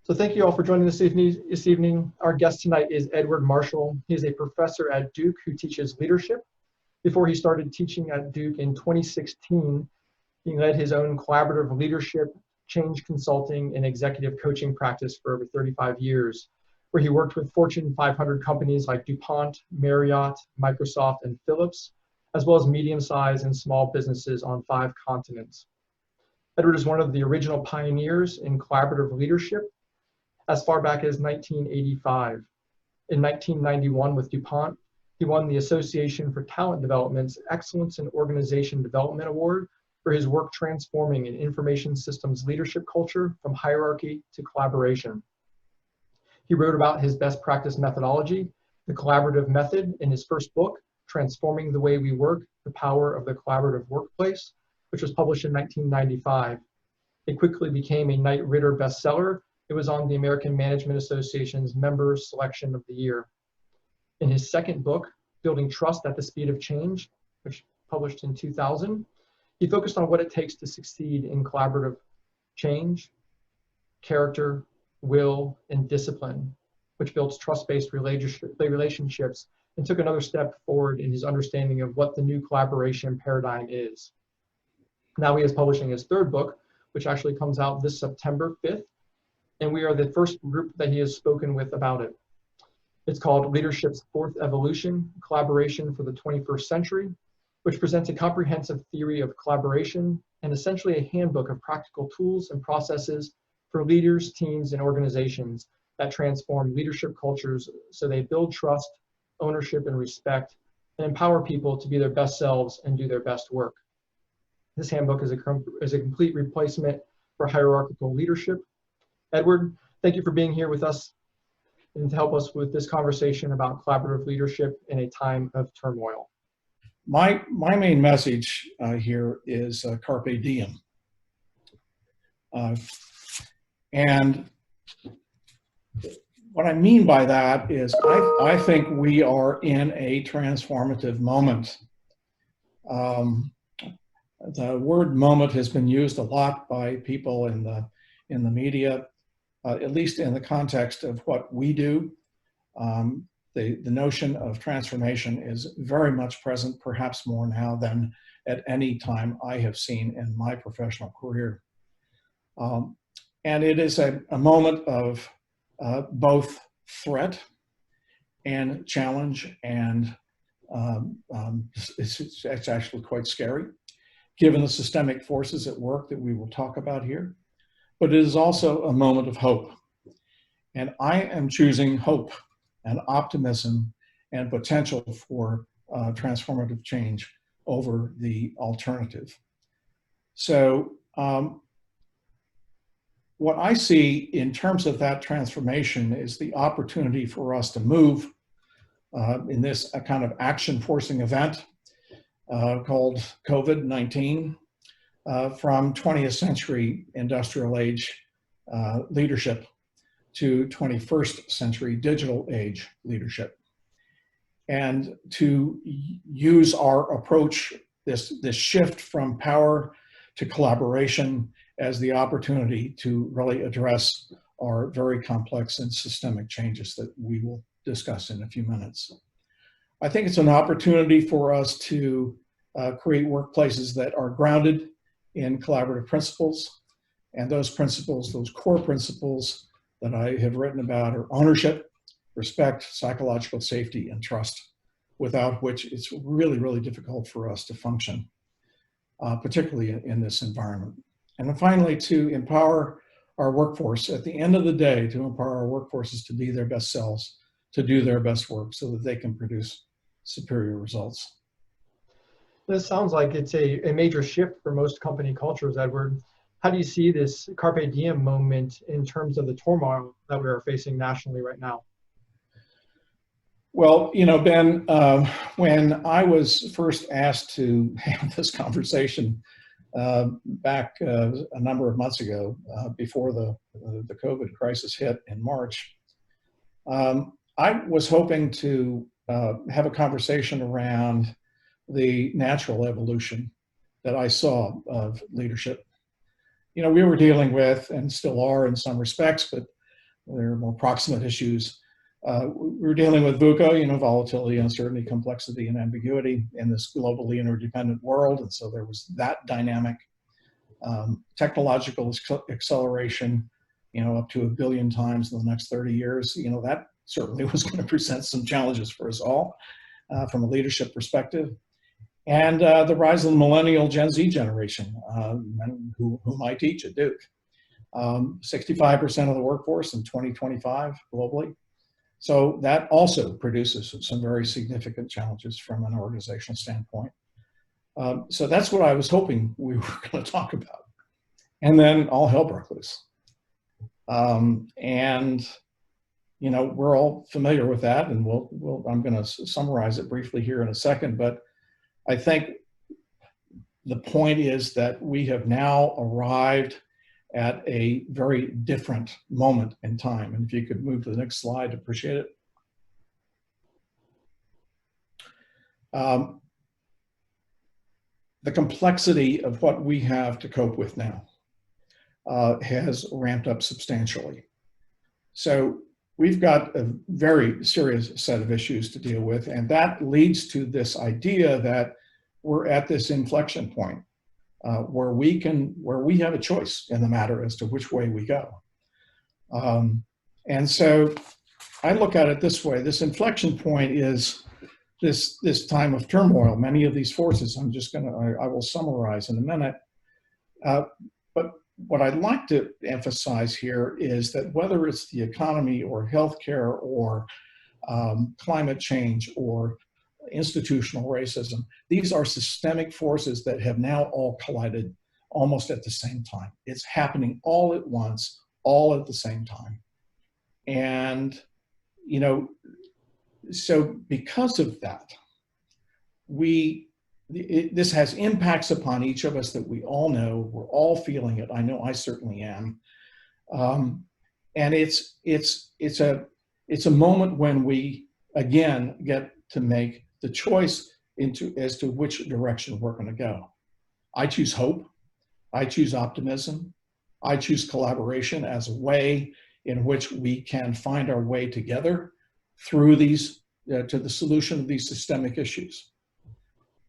So thank you all for joining this evening. Our guest tonight is Edward Marshall. He is a professor at Duke who teaches leadership. Before he started teaching at Duke in 2016, he led his own collaborative leadership, change consulting, and executive coaching practice for over 35 years, where he worked with Fortune 500 companies like DuPont, Marriott, Microsoft, and Philips, as well as medium-sized and small businesses on 5 continents. Edward is one of the original pioneers in collaborative leadership as far back as 1985. In 1991 with DuPont, he won the Association for Talent Development's Excellence in Organization Development Award for his work transforming an information systems leadership culture from hierarchy to collaboration. He wrote about his best practice methodology, the collaborative method, in his first book, Transforming the Way We Work, The Power of the Collaborative Workplace, which was published in 1995. It quickly became a Knight Ridder bestseller. It was on the American Management Association's Member Selection of the Year. In his second book, Building Trust at the Speed of Change, which published in 2000, he focused on what it takes to succeed in collaborative change, character, will, and discipline, which builds trust-based relationships and took another step forward in his understanding of what the new collaboration paradigm is. Now he is publishing his third book, which actually comes out this September 5th, and we are the first group that he has spoken with about it. It's called Leadership's Fourth Evolution, Collaboration for the 21st Century, which presents a comprehensive theory of collaboration and essentially a handbook of practical tools and processes for leaders, teams, and organizations that transform leadership cultures so they build trust, ownership, and respect, and empower people to be their best selves and do their best work. This handbook is a complete replacement for hierarchical leadership. Edward, thank you for being here with us and to help us with this conversation about collaborative leadership in a time of turmoil. My main message here is carpe diem. And what I mean by that is I think we are in a transformative moment. The word moment has been used a lot by people in the media, at least in the context of what we do. The notion of transformation is very much present, perhaps more now than at any time I have seen in my professional career. And it is a moment of both threat and challenge, and it's actually quite scary, given the systemic forces at work that we will talk about here. But it is also a moment of hope. And I am choosing hope and optimism and potential for transformative change over the alternative. So what I see in terms of that transformation is the opportunity for us to move in this kind of action-forcing event called COVID-19 from 20th century industrial age leadership to 21st century digital age leadership. And to use our approach, this shift from power to collaboration, as the opportunity to really address our very complex and systemic changes that we will discuss in a few minutes. I think it's an opportunity for us to create workplaces that are grounded in collaborative principles. And those principles, those core principles that I have written about, are ownership, respect, psychological safety, and trust, without which it's really, really difficult for us to function, particularly in this environment. And then finally, to empower our workforce at the end of the day, to empower our workforces to be their best selves, to do their best work so that they can produce superior results. This sounds like it's a major shift for most company cultures, Edward. How do you see this carpe diem moment in terms of the turmoil that we are facing nationally right now? Well, you know, Ben, when I was first asked to have this conversation back a number of months ago, before the COVID crisis hit in March, I was hoping to have a conversation around the natural evolution that I saw of leadership. You know, we were dealing with, and still are in some respects, but There are more proximate issues. We're dealing with VUCA, volatility, uncertainty, complexity, and ambiguity in this globally interdependent world. And so there was that dynamic. Technological acceleration, up to 1 billion times in the next 30 years, that certainly was going to present some challenges for us all from a leadership perspective. And the rise of the millennial Gen Z generation, whom I teach at Duke. 65% of the workforce in 2025 globally. So that also produces some very significant challenges from an organizational standpoint. So that's what I was hoping we were going to talk about. And then all hell broke loose. We're all familiar with that, and I'm going to summarize it briefly here in a second, but I think the point is that we have now arrived at a very different moment in time. And if you could move to the next slide, I'd appreciate it. The complexity of what we have to cope with now has ramped up substantially. So we've got a very serious set of issues to deal with, and that leads to this idea that we're at this inflection point where we have a choice in the matter as to which way we go. And so I look at it this way: this inflection point is this time of turmoil. Many of these forces, I will summarize in a minute. But what I'd like to emphasize here is that whether it's the economy or healthcare or climate change or institutional racism, these are systemic forces that have now all collided almost at the same time. It's happening all at once, all at the same time. And, so because of that, this has impacts upon each of us that we all know. We're all feeling it. I know I certainly am. And it's a moment when we again get to make the choice as to which direction we're going to go. I choose hope. I choose optimism. I choose collaboration as a way in which we can find our way together through these to the solution of these systemic issues.